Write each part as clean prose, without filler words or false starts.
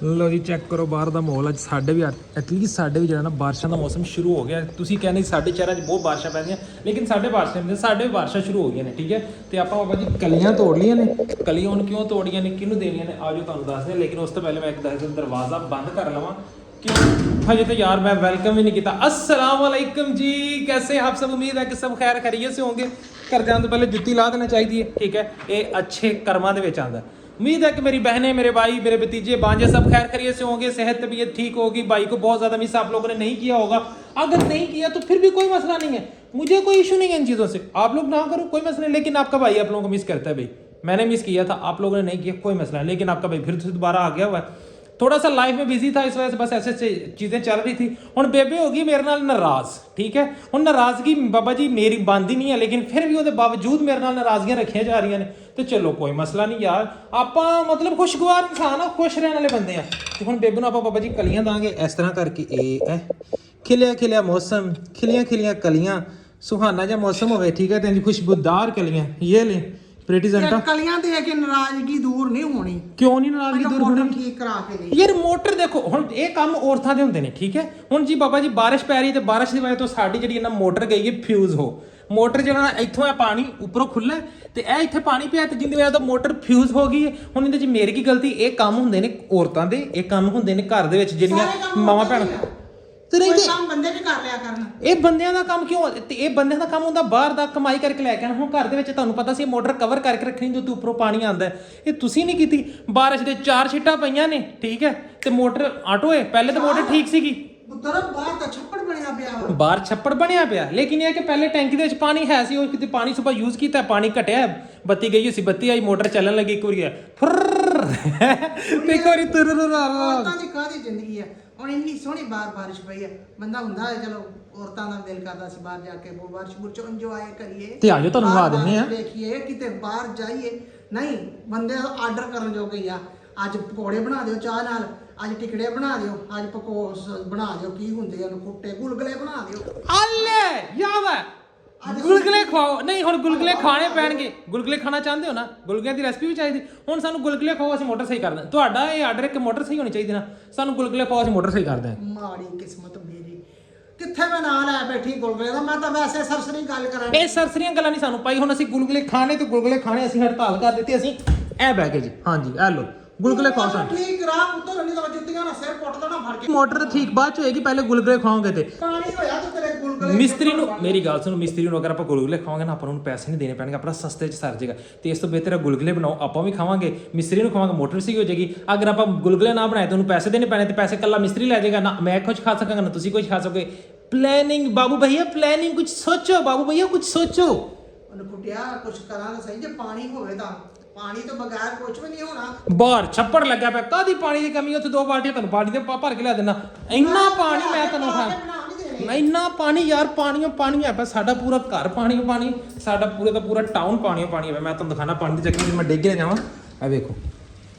ਲੋ ਜੀ ਚੈੱਕ ਕਰੋ ਬਾਹਰ ਦਾ ਮਾਹੌਲ। ਅੱਜ ਸਾਡੇ ਵੀ ਐਟਲੀਸਟ ਸਾਡੇ ਵੀ ਜਿਹੜਾ ਨਾ ਬਾਰਿਸ਼ਾਂ ਦਾ ਮੌਸਮ ਸ਼ੁਰੂ ਹੋ ਗਿਆ। ਤੁਸੀਂ ਕਹਿੰਦੇ ਸਾਡੇ ਸ਼ਹਿਰਾਂ 'ਚ ਬਹੁਤ ਬਾਰਿਸ਼ਾਂ ਪੈਂਦੀਆਂ, ਲੇਕਿਨ ਸਾਡੇ ਬਾਰਿਸ਼ਾਂ ਨਹੀਂ, ਸਾਡੇ ਵੀ ਬਾਰਿਸ਼ਾਂ ਸ਼ੁਰੂ ਹੋ ਗਈਆਂ ਨੇ। ਠੀਕ ਹੈ, ਤੇ ਆਪਾਂ ਬਾਬਾ ਜੀ ਕਲੀਆਂ ਤੋੜ ਲਈਆਂ ਨੇ। ਕਲੀਆਂ ਹੁਣ ਕਿਉਂ ਤੋੜੀਆਂ ਨੇ, ਕਿਹਨੂੰ ਦੇਣੀਆਂ ਨੇ, ਆਜੋ ਤੁਹਾਨੂੰ ਦੱਸਦੇ ਹਾਂ। ਲੇਕਿਨ ਉਸ ਤੋਂ ਪਹਿਲੇ ਮੈਂ ਇੱਕ ਦਰਵਾਜ਼ਾ ਬੰਦ ਕਰ ਲਵਾਂ क्यों हजे तो यार मैं वेलकम भी नहीं किया। अस्सलाम वालेकुम जी, कैसे आप सब? उम्मीद है कि सब खैर खैरियत से होंगे। घर जाने तो पहले जुत्ती ला देना चाहिए। ठीक है, ये अच्छे कर्मां दे विच आंदा। उम्मीद है कि मेरी बहनें, मेरे भाई, मेरे भतीजे भांजे सब खैर खैरियत से होंगे, सेहत तबीयत ठीक होगी। भाई को बहुत ज़्यादा मिस आप लोगों ने नहीं किया होगा। अगर नहीं किया तो फिर भी कोई मसला नहीं है, मुझे कोई इशू नहीं है इन चीज़ों से। आप लोग ना करो कोई मसला नहीं, लेकिन आपका भाई आप लोगों को मिस करता है। भाई मैंने मिस किया था, आप लोगों ने नहीं किया, कोई मसला नहीं, लेकिन आपका भाई फिर से दोबारा आ गया हुआ है। थोड़ा सा लाइफ में बिजी था, इस वजह से बस ऐसे चीज़ें चल रही थी। हुण बेबे हो गई मेरे नाल नाराज़। ठीक है, हुण नाराज़गी बाबा जी मेरी बनती नहीं है, लेकिन फिर भी उसके बावजूद मेरे नाल नाराज़गियां रखियां जा रही ने। तो चलो कोई मसला नहीं यार, आप मतलब खुशगवार इंसान आ, खुश रहने वाले बंदे हैं। तो हुण बेबे नूं आपां बाबा जी कलियां दांगे इस तरह करके। ए खिलिया खिलिया मौसम, खिलिया खिलिया कलियां, सुहाना जिहा मौसम होवे। ठीक है, तो खुशबूदार कलियां ये ले प्रीटी जंटा। कलियां दे के नाराजगी दूर नहीं होनी। क्यों नहीं नाराजगी दूर होनी? ठीक करा के गई यार मोटर देखो हुण ये काम औरतां दे हुंदे ने। ठीक है, हुण जी बाबा जी बारिश पै रही ते बारिश दी वजह तो साडी जिहड़ी ना मोटर गई है फ्यूज हो। मोटर जिहड़ा इत्थों है पानी उपरों खुला ते ए इत्थे पानी पिया ते जिंदी वजह तो मोटर फ्यूज हो गई है। हुण इहदे च मेरी की गलती? ये काम हुंदे ने औरतां दे, ये काम हुंदे ने घर दे विच जिहड़ियां मावां भैणां ਤੇ ਨਹੀਂ ਤੇ ਬੰਦੇ ਵੀ ਕਰ ਲਿਆ ਕਰਨ। ਇਹ ਬੰਦਿਆਂ ਦਾ ਕੰਮ ਕਿਉਂ? ਤੇ ਇਹ ਬੰਦਿਆਂ ਦਾ ਕੰਮ ਹੁੰਦਾ ਬਾਹਰ ਦਾ ਕਮਾਈ ਕਰਕੇ ਲੈ ਕੇ ਆਣਾ। ਹੁਣ ਘਰ ਦੇ ਵਿੱਚ ਤੁਹਾਨੂੰ ਪਤਾ ਸੀ ਮੋਟਰ ਕਵਰ ਕਰਕੇ ਰੱਖਣੀ ਜੋ ਉੱਪਰੋਂ ਪਾਣੀ ਆਉਂਦਾ, ਇਹ ਤੁਸੀਂ ਨਹੀਂ ਕੀਤੀ। ਬਾਰਿਸ਼ ਦੇ 4 ਛਿੱਟਾਂ ਪਈਆਂ ਨੇ। ਠੀਕ ਹੈ, ਤੇ ਮੋਟਰ ਆਟੋ ਹੈ, ਪਹਿਲੇ ਤਾਂ ਮੋਟਰ ਠੀਕ ਸੀਗੀ। ਪੁੱਤਰ ਬਾਹਰ ਤਾਂ ਛੱਪੜ ਬਣਿਆ ਪਿਆ। ਬਾਹਰ ਛੱਪੜ ਬਣਿਆ ਪਿਆ, ਲੇਕਿਨ ਇਹ ਕਿ ਪਹਿਲੇ ਟੈਂਕੀ ਦੇ ਵਿੱਚ ਪਾਣੀ ਹੈ ਸੀ, ਉਹ ਕਿਤੇ ਪਾਣੀ ਸੁਬਾ ਯੂਜ਼ ਕੀਤਾ, ਪਾਣੀ ਘਟਿਆ, ਬੱਤੀ ਗਈ ਸੀ, ਬੱਤੀ ਆਈ, ਮੋਟਰ ਚੱਲਣ ਲੱਗੀ। ਇੱਕ ਵਾਰੀ ਤੇ ਇੱਕ ਵਾਰੀ ਔਰਤਾਂ ਦੀ ਕਾਹਦੀ ਜ਼ਿੰਦਗੀ ਹੈ। ਹੁਣ ਇੰਨੀ ਸੋਹਣੀ ਬਾਰਿਸ਼ ਪਈ ਹੈ, ਬੰਦਾ ਹੁੰਦਾ ਹੈ ਚਲੋ ਔਰਤਾਂ ਦਾ ਦਿਲ ਕਰਦਾ ਸੀ ਬਾਹਰ ਜਾ ਕੇ ਬਾਰਿਸ਼ ਬੁਰਚ ਇੰਜੋਏ ਕਰੀਏ। ਤੇ ਆਜੋ ਤੁਹਾਨੂੰ ਵਾ ਦਿੰਦੇ ਆ, ਦੇਖੀਏ ਕਿਤੇ ਬਾਹਰ ਜਾਈਏ। ਨਹੀਂ, ਬੰਦੇ ਆਰਡਰ ਕਰਨ ਜੋਗੇ ਆ। ਅੱਜ ਪਕੌੜੇ ਬਣਾ ਦਿਓ ਚਾਹ ਨਾਲ, ਅੱਜ ਟਿਕੜੇ ਬਣਾ ਦਿਓ, ਅੱਜ ਪਕੌਸ ਬਣਾ ਦਿਓ, ਕੀ ਹੁੰਦੇ ਆ ਕੁੱਟੇ ਗੁਲਗਲੇ ਬਣਾ ਦਿਓ। ਅੱਲੇ ਯਾਦ ਹੈ ਗੁਲਗਲੇ ਖਵਾਓ। ਨਹੀਂ ਹੁਣ ਗੁਲਗਲੇ ਖਾਣੇ ਪੈਣਗੇ। ਗੁਲਗਲੇ ਖਾਣਾ ਚਾਹੁੰਦੇ ਹੋ ਨਾ, ਗੁਲਗਲਿਆਂ ਦੀ ਰੈਸਪੀ ਵੀ ਚਾਹੀਦੀ। ਹੁਣ ਸਾਨੂੰ ਗੁਲਗਲੇ ਖਵਾਓ, ਅਸੀਂ ਮੋਟਰ ਸਹੀ ਕਰ ਦਿੰਦੇ। ਤੁਹਾਡਾ ਇਹ ਆਰਡਰ ਇੱਕ ਮੋਟਰ ਸਹੀ ਹੋਣੀ ਚਾਹੀਦੀ ਨਾ, ਸਾਨੂੰ ਗੁਲਗਲੇ ਖਵਾਓ, ਅਸੀਂ ਮੋਟਰ ਸਹੀ ਕਰ ਦਿੰਦੇ। ਮਾੜੀ ਕਿਸਮਤ ਮੇਰੀ, ਕਿੱਥੇ ਮੈਂ ਨਾਲ ਲੈ ਬੈਠੀ ਗੁਲਗਲੇ ਦਾ। ਮੈਂ ਤਾਂ ਵੈਸੇ ਸਰਸਰੀ ਗੱਲ ਕਰਾਂ। ਇਹ ਸਰਸਰੀਆਂ ਗੱਲਾਂ ਨਹੀਂ ਸਾਨੂੰ ਪਾਈ। ਹੁਣ ਅਸੀਂ ਗੁਲਗਲੇ ਖਾਣੇ ਤੇ ਗੁਲਗਲੇ ਖਾਣੇ, ਅਸੀਂ ਹੜਤਾਲ ਕਰ ਦਿੱਤੀ। ਅਸੀਂ ਇਹ ਬਹਿ ਕੇ ਜੀ, ਹਾਂਜੀ ਇਹ ਲੋ ਗੁਲਗਲੇ ਖਾਓ ਸਾਨੂੰ। ਠੀਕ ਰਾਹ ਪੁੱਤਰ ਨਹੀਂ ਤਾਂ ਜੁੱਤੀਆਂ ਨਾਲ ਸਿਰ ਪੁੱਟ ਦੇਣਾ ਫੜ ਕੇ। ਮੋਟਰ ਤਾਂ ਠੀਕ ਬਾਅਦ ਚ ਹੋਏਗੀ, ਪਹਿਲੇ ਗੁਲਗਲੇ ਖਾਓਗੇ ਤੇ ਪਾਣੀ ਹੋਇਆ ਤੇ ਤੇਰੇ ਗੁਲਗਲੇ। ਮਿਸਤਰੀ ਨੂੰ ਮੇਰੀ ਗੱਲ ਸੁਣੋ, ਮਿਸਤਰੀ ਨੂੰ ਅਗਰ ਆਪਾਂ ਗੁਲਗਲੇ ਖਾਵਾਂਗੇ ਨਾ, ਆਪਾਂ ਨੂੰ ਪੈਸੇ ਨਹੀਂ ਦੇਣੇ ਪੈਣਗੇ, ਆਪਣਾ ਸਸਤੇ 'ਚ ਸਰ ਜਾਏਗਾ। ਤੇ ਇਸ ਤੋਂ ਬਿਹਤਰ ਹੈ ਗੁਲਗਲੇ ਬਣਾਓ, ਆਪਾਂ ਵੀ ਖਾਵਾਂਗੇ, ਮਿਸਤਰੀ ਨੂੰ ਖਵਾਵਾਂਗੇ, ਮੋਟਰ ਸਹੀ ਹੋ ਜਾਏਗੀ। ਅਗਰ ਆਪਾਂ ਗੁਲਗਲੇ ਨਾ ਬਣਾਏ ਤਾਂ ਉਹਨੂੰ ਪੈਸੇ ਦੇਣੇ ਪੈਣੇ, ਤੇ ਪੈਸੇ ਕੱਲਾ ਮਿਸਤਰੀ ਲੈ ਜਾਏਗਾ ਨਾ। ਮੈਂ ਕੁਝ ਖਾ ਸਕਾਂਗਾ ਨਾ ਤੁਸੀਂ ਕੁਝ ਖਾ ਸਕੋਗੇ। प्लानिंग बाबू भैया, प्लानिंग कुछ सोचो बाबू भैया, कुछ सोचो। ਉਹਨੂੰ ਕੁੱਟਿਆ ਕੁਝ ਕਰਾਂਗੇ ਸਹੀ। ਜੇ ਪਾਣੀ ਹੋਵੇ ਤਾਂ ਪਾਣੀ ਤੋਂ ਬਗੈਰ ਕੁਝ ਵੀ ਨਹੀਂ ਹੋਣਾ। ਬਾਹਰ ਛੱਪੜ ਲੱਗਾ ਪਿਆ, ਕਾਦੀ ਪਾਣੀ ਦੀ ਕਮੀ? ਉੱਥੇ 2 ਬਾਲਟੀਆਂ ਤੁਹਾਨੂੰ ਪਾਣੀ ਦੇ ਭਰ ਕੇ ਲਿਆ ਦੇਣਾ। ਇੰਨਾ ਪਾਣੀ ਮੈਂ ਤੁਹਾਨੂੰ ਇੰਨਾ ਪਾਣੀ ਯਾਰ, ਪਾਣੀਓ ਪਾਣੀ ਹੈ ਪਿਆ ਸਾਡਾ ਪੂਰਾ ਘਰ, ਪਾਣੀਓ ਪਾਣੀ ਸਾਡਾ ਪੂਰੇ ਦਾ ਪੂਰਾ ਟਾਊਨ ਪਾਣੀਓ ਪਾਣੀ ਹੈ। ਮੈਂ ਤੁਹਾਨੂੰ ਦਿਖਾਣਾ ਪਾਣੀ ਦੀ ਚੱਕਰ, ਮੈਂ ਡਿੱਗ ਰਿਹਾ ਜਾਵਾਂ। ਇਹ ਵੇਖੋ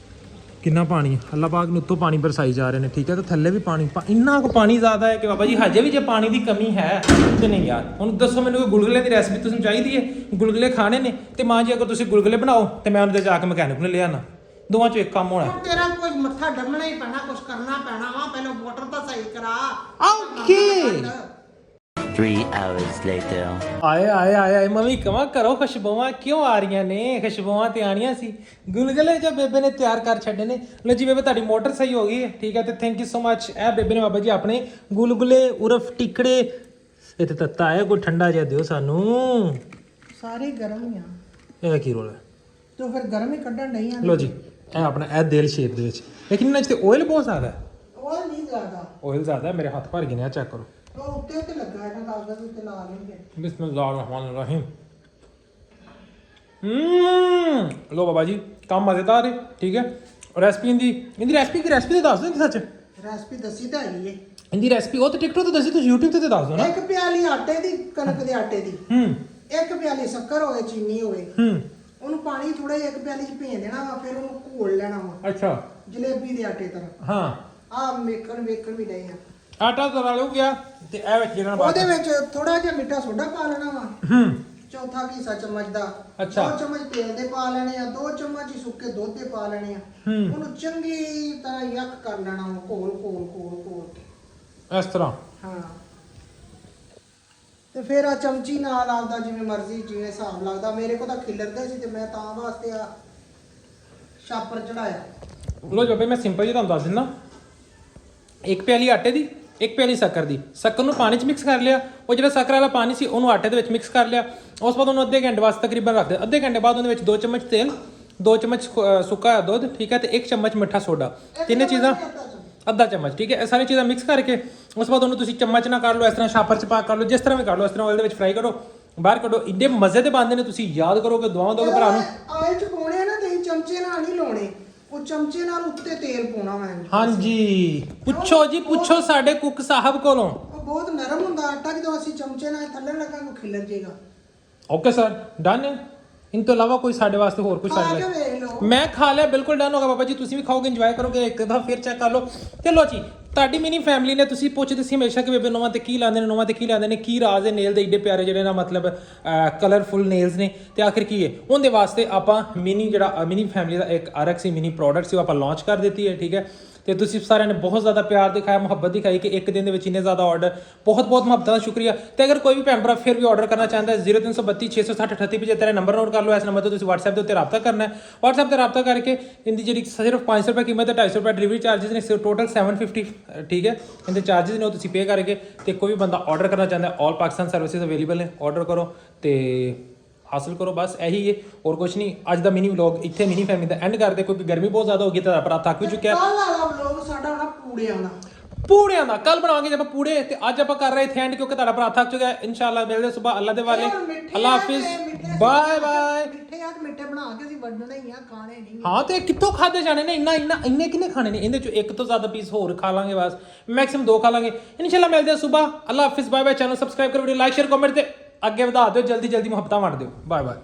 ਕਿੰਨਾ ਪਾਣੀ ਹੈ। ਅੱਲਾ ਪਾਕ ਨੇ ਉੱਤੋਂ ਪਾਣੀ ਬਰਸਾਈ ਜਾ ਰਹੇ ਨੇ। ਠੀਕ ਹੈ, ਤੇ ਥੱਲੇ ਵੀ ਪਾਣੀ, ਇੰਨਾ ਕੁ ਪਾਣੀ ਜ਼ਿਆਦਾ ਹੈ ਕਿ ਬਾਬਾ ਜੀ ਹਜੇ ਵੀ ਜੇ ਪਾਣੀ ਦੀ ਕਮੀ ਹੈ ਤੇ ਨਹੀਂ ਯਾਰ। ਹੁਣ ਦੱਸੋ ਮੈਨੂੰ ਕੋਈ ਗੁਲਗੁਲੇ ਦੀ ਰੈਸਪੀ ਤੁਸੀਂ ਚਾਹੀਦੀ ਹੈ? ਗੁਲਗੁਲੇ ਖਾਣੇ ਨੇ ਤੇ ਮਾਂ ਜੀ ਅਗਰ ਤੁਸੀਂ ਗੁਲਗੁਲੇ ਬਣਾਓ ਤੇ ਮੈਂ ਉਹਦੇ ਜਾ ਕੇ ਮਕੈਨਿਕ ਨੂੰ ਲੈ ਆਣਾ। ਦੋਵਾਂ ਚੋਂ ਇੱਕ ਕੰਮ ਹੋਣਾ। ਤੇਰਾ ਕੋਈ ਮੱਥਾ ਡੰਮਣਾ ਹੀ ਪੈਣਾ, ਕੁਝ ਕਰਨਾ ਪੈਣਾ ਵਾ। ਪਹਿਲਾਂ ਮੋਟਰ ਤਾਂ ਸਹੀ ਕਰਾ। ਓਕੇ 3 hours later ਆਏ ਆਏ ਆਏ ਆਏ ਮੰਮੀ ਕਵਾਂ ਕਰੋ, ਖੁਸ਼ਬੂਆਂ ਕਿਉਂ ਆ ਰਹੀਆਂ ਨੇ? ਖੁਸ਼ਬੂਆਂ ਤੇ ਆਣੀਆਂ ਸੀ। ਗੁਲਗੁਲੇ ਜੋ ਬੇਬੇ ਨੇ ਤਿਆਰ ਕਰ ਛੱਡੇ ਨੇ। ਲੋ ਜੀ ਬੇਬੇ ਤੁਹਾਡੀ ਮੋਟਰ ਸਹੀ ਹੋ ਗਈ ਹੈ। ਠੀਕ ਹੈ, ਤੇ ਥੈਂਕ ਯੂ ਸੋ ਮਚ। ਇਹ ਬੇਬੇ ਨੇ ਬਾਬਾ ਜੀ ਆਪਣੇ ਗੁਲਗੁਲੇ ਉਰਫ ਟਿਕੜੇ, ਇੱਥੇ ਤੱਤਾ ਹੈ, ਕੋਈ ਠੰਡਾ ਜਿਹਾ ਦਿਓ ਸਾਨੂੰ। ਸਾਰੇ ਗਰਮ ਹੀ ਆ। ਇਹ ਕੀ ਰੋਲ ਹੈ? ਤੂੰ ਫਿਰ ਗਰਮ ਹੀ ਕੱਢਣ ਨਹੀਂ ਆ। ਲੋ ਜੀ ਇਹ ਆਪਣਾ ਇਹ ਦਿਲ ਸ਼ੇਪ ਦੇ ਵਿੱਚ, ਲੇਕਿਨ ਇਹਨਾਂ 'ਚ ਤੇ ਆਇਲ ਬਹੁਤ ਜ਼ਿਆਦਾ ਹੈ। ਉਹ ਨਹੀਂ ਜ਼ਿਆਦਾ ਆਇਲ ਜ਼ਿਆਦਾ ਹੈ, ਮੇਰੇ ਹੱਥ ਭਰ ਗਏ ਨੇ। ਚੈੱਕ ਕਰੋ, ਉਹ ਉੱਤੇ ਤੇ ਲੱਗਾ ਹੈ ਨਾ, ਕਾਗਜ਼ ਉੱਤੇ ਲਾ ਲੈਣਗੇ। ਬਿਸਮਿਲ੍ਲਾਹਿਰਰਹਿਮਾਨਿਰਰਹੀਮ। लो बाबा जी काम मजेदार है। ठीक है, रेसिपी इंदी रेसिपी की रेसिपी दस दो सच। ਰੈਸਪੀ ਦੱਸੀ ਤਾਂ ਹੈਗੀ ਏ इंदी रेसिपी वो तो टिकटॉक तो दसी, तुम यूट्यूब ते दस दो ना। ਇੱਕ ਪਿਆਲੀ ਆਟੇ ਦੀ, ਕਣਕ ਦੇ ਆਟੇ ਦੀ, ਇੱਕ ਪਿਆਲੀ ਸ਼ੱਕਰ ਹੋਵੇ, ਚੀਨੀ ਹੋਵੇ, ਉਹਨੂੰ ਪਾਣੀ ਥੋੜਾ ਜਿਹਾ ਇੱਕ ਪਿਆਲੀ ਚ ਭੇਜ ਦੇਣਾ ਵਾ, ਫਿਰ ਉਹਨੂੰ ਘੋਲ ਲੈਣਾ ਵਾ। अच्छा, ਜਲੇਬੀ ਦੇ ਆਟੇ ਤਰ੍ਹਾਂ। हाँ ਆ ਵੇਖਣ ਵੀ ਡਏ ਆ। आटा तो डालो गया ते ए विच जेना ਉਹਦੇ ਵਿੱਚ ਥੋੜਾ ਜਿਹਾ ਮਿੱਠਾ ਸੋਡਾ ਪਾ ਲੈਣਾ ਵਾ। ਚੌਥਾ ਕੁ ਹਿੱਸਾ ਚਮਚ ਦਾ। ਅੱਛਾ। 2 ਚਮਚ ਤੇਲ ਦੇ ਪਾ ਲੈਣੇ ਆ, 2 ਚਮਚ ਹੀ ਸੁੱਕੇ ਦੁੱਧ ਦੇ ਪਾ ਲੈਣੇ ਆ। ਉਹਨੂੰ ਚੰਗੀ ਤਰ੍ਹਾਂ ਯੱਕ ਕਰ ਲੈਣਾ, ਘੋਲ ਘੋਲ ਘੋਲ ਘੋਲ ਕੇ। ਇਸ ਤਰ੍ਹਾਂ ਹਾਂ। ਤੇ ਫਿਰ ਆ ਚਮਚੀ ਨਾਲ ਆਪਦਾ ਜਿਵੇਂ ਮਰਜ਼ੀ, ਜਿਵੇਂ ਹਿਸਾਬ ਲੱਗਦਾ। ਮੇਰੇ ਕੋਲ ਤਾਂ ਖਿਲਰਦੇ ਸੀ ਤੇ ਮੈਂ ਤਾਂ ਵਾਸਤੇ ਆ ਛਾਪਰ ਚੜਾਇਆ। ਲੋ ਜੀ ਬਾਬੇ, ਮੈਂ ਸਿੰਪਲ ਜੀ ਤੁਹਾਨੂੰ ਦੱਸ ਦਿੰਦਾ। 1 ਪਿਆਲੀ ਆਟੇ ਦੀ, 1 ਪਿਆਲੀ ਸ਼ੱਕਰ ਦੀ। ਸ਼ੱਕਰ ਨੂੰ ਪਾਣੀ 'ਚ ਮਿਕਸ ਕਰ ਲਿਆ, ਉਹ ਜਿਹੜਾ ਸ਼ੱਕਰ ਵਾਲਾ ਪਾਣੀ ਸੀ ਉਹਨੂੰ ਆਟੇ ਦੇ ਵਿੱਚ ਮਿਕਸ ਕਰ ਲਿਆ। ਉਸ ਤੋਂ ਬਾਅਦ ਉਹਨੂੰ ਅੱਧੇ ਘੰਟੇ ਵਾਸਤੇ ਤਕਰੀਬਨ ਰੱਖ ਦਿਓ। ਅੱਧੇ ਘੰਟੇ ਬਾਅਦ ਉਹਦੇ ਵਿੱਚ 2 ਚਮਚ ਤੇਲ, 2 ਚਮਚ ਸੁੱਕਾ ਦੁੱਧ, ਠੀਕ ਹੈ, ਤੇ 1 ਚਮਚ ਮਿੱਠਾ ਸੋਡਾ, ਤਿੰਨੇ ਚੀਜ਼ਾਂ, ਅੱਧਾ ਚਮਚ, ਠੀਕ ਹੈ। ਇਹ ਸਾਰੀ ਚੀਜ਼ਾਂ ਮਿਕਸ ਕਰਕੇ ਉਸ ਤੋਂ ਬਾਅਦ ਉਹਨੂੰ ਤੁਸੀਂ ਚਮਚ ਨਾਲ ਕਰ ਲਓ, ਇਸ ਤਰ੍ਹਾਂ ਛਾਪਰ 'ਚ ਪਾ ਕਰ ਲਓ, ਜਿਸ ਤਰ੍ਹਾਂ ਵੀ ਕਰ ਲਓ, ਇਸ ਤਰ੍ਹਾਂ ਆਇਲ ਦੇ ਵਿੱਚ ਫਰਾਈ ਕਰੋ, ਬਾਹਰ ਕੱਢੋ। ਇੰਨੇ ਮਜ਼ੇ ਦੇ ਬਣਦੇ ਨੇ, ਤੁਸੀਂ ਯਾਦ ਕਰੋਗੇ, ਦੁਆਵਾਂ ਦੋਗੇ ਭਰਾ ਨੂੰ। ਆਇਲ 'ਚ ਪਾਉਣੇ ਆ ਨਾ ਤੇ ਚਮਚੇ ਨਾਲ ਨਹੀਂ ਲਾਉਣੇ, ਉਹ ਚਮਚੇ ਨਾਲ ਉੱਤੇ ਤੇਲ ਪਾਉਣਾ ਮੈਂ। ਹਾਂਜੀ, ਪੁੱਛੋ ਜੀ ਪੁੱਛੋ ਸਾਡੇ ਕੁੱਕ ਸਾਹਿਬ ਕੋਲੋਂ। ਉਹ ਬਹੁਤ ਨਰਮ ਹੁੰਦਾ ਆਟਾ, ਜਦੋਂ ਅਸੀਂ ਚਮਚੇ ਨਾਲ ਥੱਲੇ ਲਗਾਂਗੇ ਖਿਲਰ ਜਾਏਗਾ। ਓਕੇ ਸਰ, ਡਨ ਹੈ। ਇਨ ਤੋਂ ਇਲਾਵਾ ਕੋਈ ਸਾਡੇ ਵਾਸਤੇ ਹੋਰ ਕੁਝ ਖਾ ਸਾਡੇ ਕੇ ਲਈ? ਵੇਖ ਲਓ। ਮੈਂ ਖਾ ਲਿਆ, ਬਿਲਕੁਲ ਡਨ ਹੋਗਾ ਬਾਬਾ ਜੀ। ਤੁਸੀਂ ਵੀ ਖਾਓਗੇ, ਇੰਜੋਏ ਕਰੋਗੇ, ਇੱਕ ਦਫਾ ਫਿਰ ਚੈੱਕ ਕਰ ਲਓ। ਚਲੋ ਜੀ, ਤੁਹਾਡੀ ਮਿਨੀ ਫੈਮਿਲੀ ਨੇ, ਤੁਸੀਂ ਪੁੱਛਦੇ ਸੀ ਹਮੇਸ਼ਾ ਕਿ ਬੇਬੇ ਨੋਵਾਂ ਤੇ ਕੀ ਲਾਉਂਦੇ ਨੇ, ਨੋਵਾਂ ਤੇ ਕੀ ਲਾਉਂਦੇ ਨੇ, ਕੀ ਰਾਜ਼ ਹੈ ਨੇਲ ਦੇ ਏਡੇ ਪਿਆਰੇ ਜਿਹੜੇ ਨਾ, ਮਤਲਬ ਕਲਰਫੁਲ ਨੇਲਸ ਨੇ, ਤੇ ਆਖਿਰ ਕੀ ਹੈ ਉਹਦੇ ਵਾਸਤੇ ਆਪਾਂ ਮਿਨੀ ਜਿਹੜਾ ਮਿਨੀ ਫੈਮਿਲੀ ਦਾ ਇੱਕ ਅਲੱਗ ਸੀ ਮਿਨੀ ਪ੍ਰੋਡਕਟ ਸੀ, ਉਹ ਆਪਾਂ ਲਾਂਚ ਕਰ ਦਿੱਤੀ ਹੈ, ਠੀਕ ਹੈ। ਤੇ ਤੁਸੀਂ ਸਾਰਿਆਂ ਨੇ ਬਹੁਤ ਜ਼ਿਆਦਾ ਪਿਆਰ ਦਿਖਾਇਆ, ਮੁਹੱਬਤ ਦਿਖਾਈ ਕਿ ਇੱਕ ਦਿਨ ਦੇ ਵਿੱਚ ਇੰਨੇ ਜ਼ਿਆਦਾ ਆਰਡਰ, ਬਹੁਤ ਬਹੁਤ ਮੁਹੱਬਤ ਦਾ ਸ਼ੁਕਰੀਆ। ਤੇ ਅਗਰ ਕੋਈ ਵੀ ਭੈਣ ਭਰਾ ਫਿਰ ਵੀ ਆਰਡਰ ਕਰਨਾ ਚਾਹੁੰਦਾ ਹੈ, 0332 660 3875 ਨੰਬਰ ਨੋਟ ਕਰ ਲਓ। ਇਸ ਨੰਬਰ ਤੇ ਤੁਸੀਂ WhatsApp ਦੇ ਉੱਤੇ ਰਾਬਤਾ ਕਰਨਾ ਹੈ। WhatsApp ਤੇ ਰਾਬਤਾ ਕਰਕੇ ਇਹਦੀ ਜਿਹੜੀ ਸਿਰਫ 500 ਰੁਪਏ ਕੀਮਤ ਹੈ, 250 ਰੁਪਏ ਡਿਲੀਵਰੀ ਚਾਰजेस ਨੇ, ਟੋਟਲ 750, ਠੀਕ ਹੈ। ਇਹਦੇ ਚਾਰजेस ਨੇ ਉਹ ਤੁਸੀਂ ਪੇ ਕਰਕੇ, ਤੇ ਕੋਈ ਵੀ ਬੰਦਾ ਆਰਡਰ ਕਰਨਾ ਚਾਹੁੰਦਾ, ਆਲ ਪਾਕਿਸਤਾਨ ਸਰਵਿਸਿਜ਼ ਅਵੇਲੇਬਲ ਨੇ, ਆਰਡਰ ਕਰੋ ਤੇ ਹਾਸਲ ਕਰੋ। ਬਸ ਇਹੀ ਹੈ, ਹੋਰ ਕੁਝ ਨਹੀਂ। ਅੱਜ ਦਾ ਮਿਨੀ ਵਲੌਗ ਇੱਥੇ ਮਿਨੀ ਫੈਮਿਲੀ ਦਾ ਐਂਡ ਕਰਦੇ, ਕਿਉਂਕਿ ਗਰਮੀ ਬਹੁਤ ਜ਼ਿਆਦਾ ਹੋ ਗਈ, ਤਾਂ ਭਰਾ ਥੱਕ ਵੀ ਚੁੱਕਿਆ। ਕੱਲ ਵਾਲਾ ਵਲੋਗ ਸਾਡਾ ਹੋਣਾ ਪੂੜਿਆਂ ਦਾ ਕੱਲ ਬਣਾਵਾਂਗੇ ਜੇ ਆਪਾਂ ਪੂੜੇ, ਤੇ ਅੱਜ ਆਪਾਂ ਕਰ ਰਹੇ ਇੱਥੇ ਐਂਡ, ਕਿਉਂਕਿ ਤੁਹਾਡਾ ਭਰਾ ਥੱਕ ਚੁੱਕਿਆ। ਇਨਸ਼ਾਅੱਲਾ ਮਿਲਦੇ ਸਵੇਰ ਅੱਲਾ ਦੇ ਵਾਲੇ। ਅੱਲਾ ਹਾਫਿਜ਼, ਬਾਏ ਬਾਏ। ਮਿੱਠੇ ਆ, ਮਿੱਠੇ ਬਣਾ ਕੇ ਅਸੀਂ ਵੰਡਣੇ ਹੀ ਆ, ਖਾਣੇ ਨਹੀਂ। ਹਾਂ, ਤੇ ਕਿੱਥੋਂ ਖਾਦੇ ਜਾਣੇ ਨੇ? ਇੰਨੇ ਕਿੰਨੇ ਖਾਣੇ ਨੇ? ਇਹਦੇ ਚੋਂ ਇੱਕ ਤੋਂ ਜ਼ਿਆਦਾ ਪੀਸ ਹੋਰ ਖਾ ਲਾਂਗੇ, ਬਸ ਮੈਕਸਿਮਮ 2 ਖਾ ਲਾਂਗੇ। ਇਨਸ਼ਾਅੱਲਾ ਮਿਲਦੇ ਸਵੇਰ। ਅੱਲਾ ਹਾਫਿਜ਼, ਬਾਏ ਬਾਏ। ਚੈਨਲ ਸਬਸਕ੍ਰਾਈਬ ਕਰੋ, ਵੀਡੀਓ ਲਾਈਕ ਸ਼ੇਅਰ ਕਮੈਂਟ ਤੇ ਅੱਗੇ ਵਧਾ ਦਿਓ, ਜਲਦੀ ਜਲਦੀ ਮੁਹੱਬਤਾਂ ਵੰਡ ਦਿਓ। Bye bye.